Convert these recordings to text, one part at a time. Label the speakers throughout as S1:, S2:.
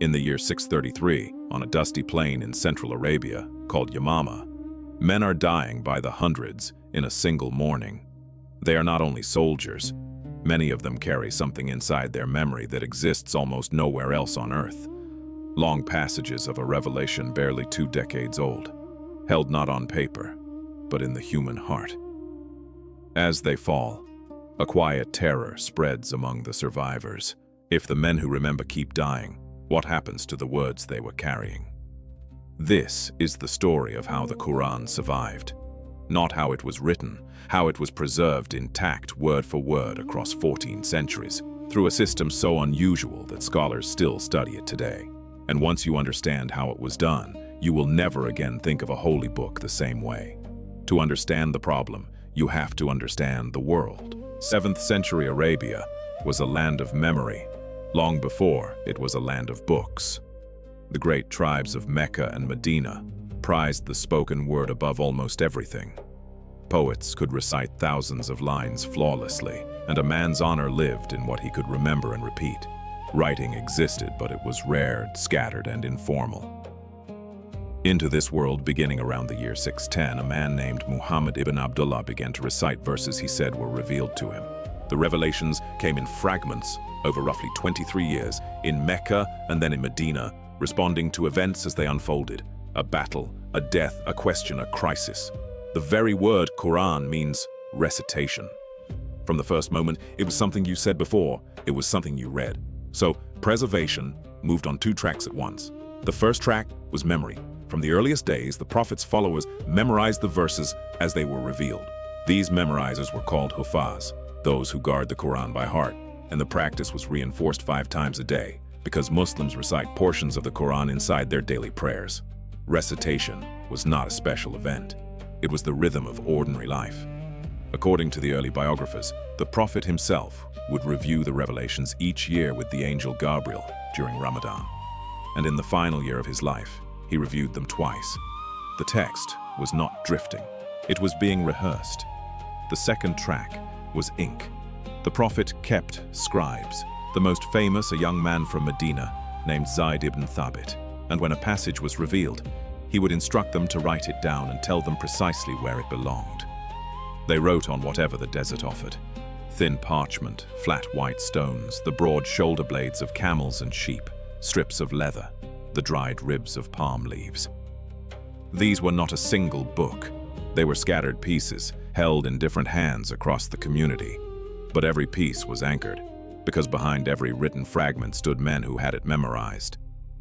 S1: In the year 633, on a dusty plain in central Arabia called Yamama, men are dying by the hundreds in a single morning. They are not only soldiers, many of them carry something inside their memory that exists almost nowhere else on earth. Long passages of a revelation barely 2 decades old, held not on paper, but in the human heart. As they fall, a quiet terror spreads among the survivors. If the men who remember keep dying, what happens to the words they were carrying? This is the story of how the Quran survived. Not how it was written, how it was preserved intact word for word across 14 centuries, through a system so unusual that scholars still study it today. And once you understand how it was done, you will never again think of a holy book the same way. To understand the problem, you have to understand the world. 7th century Arabia was a land of memory, long before it was a land of books. The great tribes of Mecca and Medina prized the spoken word above almost everything. Poets could recite thousands of lines flawlessly, and a man's honor lived in what he could remember and repeat. Writing existed, but it was rare, scattered, and informal. Into this world, beginning around the year 610, a man named Muhammad ibn Abdullah began to recite verses he said were revealed to him. The revelations came in fragments over roughly 23 years, in Mecca and then in Medina, responding to events as they unfolded. A battle, a death, a question, a crisis. The very word Quran means recitation. From the first moment, it was something you said before, it was something you read. So, preservation moved on 2 tracks at once. The first track was memory. From the earliest days, the Prophet's followers memorized the verses as they were revealed. These memorizers were called hufaz, those who guard the Quran by heart, and the practice was reinforced 5 times a day, because Muslims recite portions of the Quran inside their daily prayers. Recitation was not a special event. It was the rhythm of ordinary life. According to the early biographers, the Prophet himself would review the revelations each year with the angel Gabriel during Ramadan. And in the final year of his life, he reviewed them twice. The text was not drifting. It was being rehearsed. The second track was ink. The Prophet kept scribes, the most famous a young man from Medina named Zayd ibn Thabit, and when a passage was revealed, he would instruct them to write it down and tell them precisely where it belonged. They wrote on whatever the desert offered. Thin parchment, flat white stones, the broad shoulder blades of camels and sheep, strips of leather, the dried ribs of palm leaves. These were not a single book. They were scattered pieces, held in different hands across the community. But every piece was anchored, because behind every written fragment stood men who had it memorized.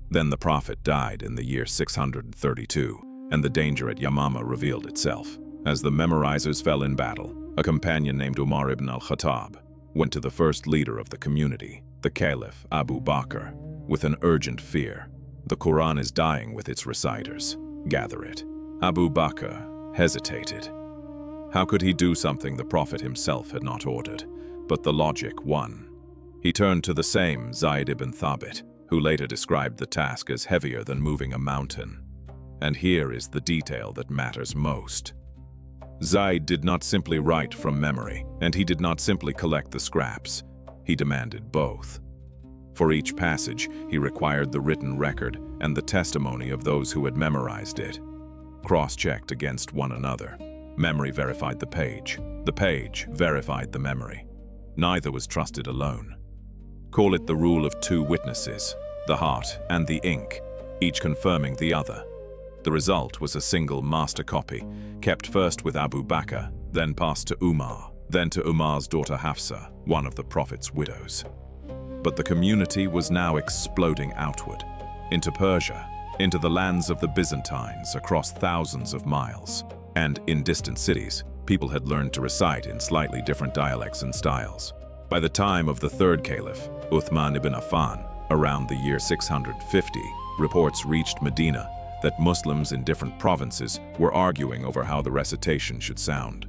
S1: Then the Prophet died in the year 632, and the danger at Yamama revealed itself. As the memorizers fell in battle, a companion named Umar ibn al-Khattab went to the first leader of the community, the Caliph Abu Bakr, with an urgent fear. The Quran is dying with its reciters. Gather it. Abu Bakr hesitated. How could he do something the Prophet himself had not ordered? But the logic won. He turned to the same Zayd ibn Thabit, who later described the task as heavier than moving a mountain. And here is the detail that matters most. Zayd did not simply write from memory, and he did not simply collect the scraps. He demanded both. For each passage, he required the written record and the testimony of those who had memorized it. Cross-checked against one another. Memory verified the page verified the memory. Neither was trusted alone. Call it the rule of 2 witnesses, the heart and the ink, each confirming the other. The result was a single master copy, kept first with Abu Bakr, then passed to Umar, then to Umar's daughter Hafsa, one of the Prophet's widows. But the community was now exploding outward, into Persia, into the lands of the Byzantines across thousands of miles. And in distant cities, people had learned to recite in slightly different dialects and styles. By the time of the 3rd Caliph, Uthman ibn Affan, around the year 650, reports reached Medina that Muslims in different provinces were arguing over how the recitation should sound.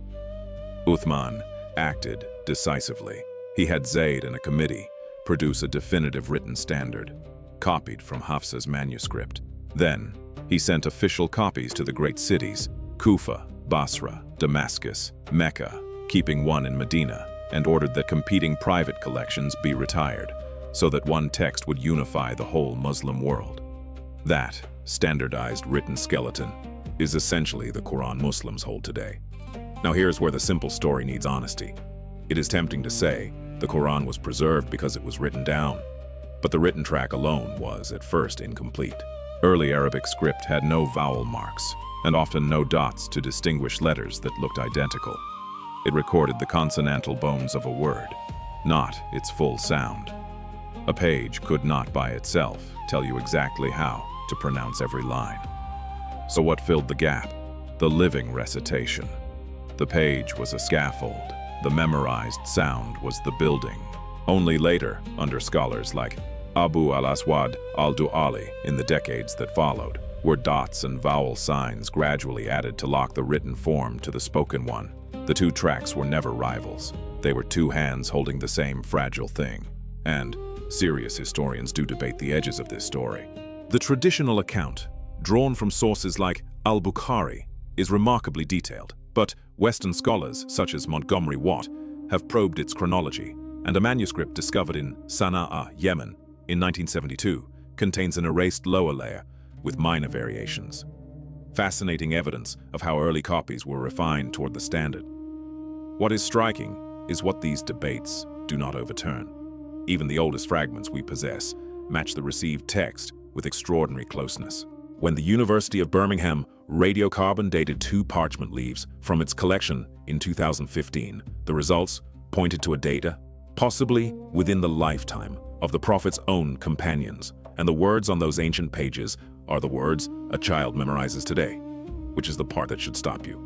S1: Uthman acted decisively. He had Zayd and a committee produce a definitive written standard, copied from Hafsa's manuscript. Then, he sent official copies to the great cities, Kufa, Basra, Damascus, Mecca, keeping one in Medina, and ordered that competing private collections be retired. so that one text would unify the whole Muslim world. That standardized written skeleton is essentially the Quran Muslims hold today. Now here's where the simple story needs honesty. It is tempting to say the Quran was preserved because it was written down, but the written track alone was, at first, incomplete. Early Arabic script had no vowel marks, and often no dots to distinguish letters that looked identical. It recorded the consonantal bones of a word, not its full sound. A page could not by itself tell you exactly how to pronounce every line. So what filled the gap? The living recitation. The page was a scaffold. The memorized sound was the building. Only later, under scholars like Abu al-Aswad al-Du'ali in the decades that followed, were dots and vowel signs gradually added to lock the written form to the spoken one. The two tracks were never rivals. They were two hands holding the same fragile thing. And serious historians do debate the edges of this story. The traditional account, drawn from sources like al-Bukhari, is remarkably detailed, but Western scholars, such as Montgomery Watt, have probed its chronology, and a manuscript discovered in Sana'a, Yemen, in 1972, contains an erased lower layer with minor variations. Fascinating evidence of how early copies were refined toward the standard. What is striking is what these debates do not overturn. Even the oldest fragments we possess match the received text with extraordinary closeness. When the University of Birmingham radiocarbon dated 2 parchment leaves from its collection in 2015, the results pointed to a data, possibly within the lifetime of the Prophet's own companions, and the words on those ancient pages are the words a child memorizes today, which is the part that should stop you.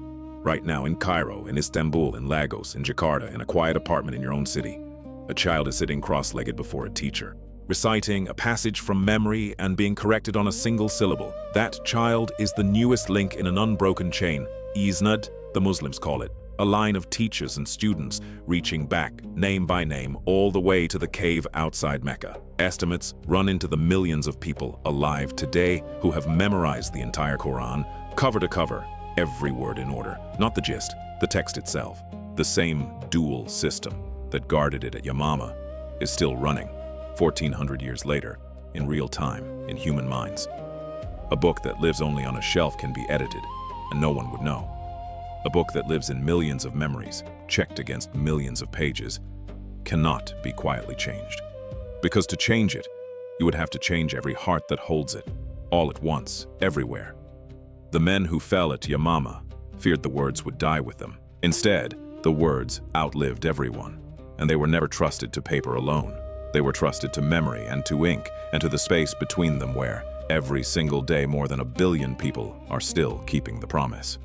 S1: Right now in Cairo, in Istanbul, in Lagos, in Jakarta, in a quiet apartment in your own city, a child is sitting cross-legged before a teacher, reciting a passage from memory and being corrected on a single syllable. That child is the newest link in an unbroken chain, isnad, the Muslims call it, a line of teachers and students reaching back, name by name, all the way to the cave outside Mecca. Estimates run into the millions of people alive today who have memorized the entire Quran, cover to cover, every word in order, not the gist, the text itself. The same dual system that guarded it at Yamama is still running, 1400 years later, in real time, in human minds. A book that lives only on a shelf can be edited, and no one would know. A book that lives in millions of memories, checked against millions of pages, cannot be quietly changed. Because to change it, you would have to change every heart that holds it, all at once, everywhere. The men who fell at Yamama feared the words would die with them. Instead, the words outlived everyone, and they were never trusted to paper alone. They were trusted to memory and to ink and to the space between them where, every single day, more than 1 billion people are still keeping the promise.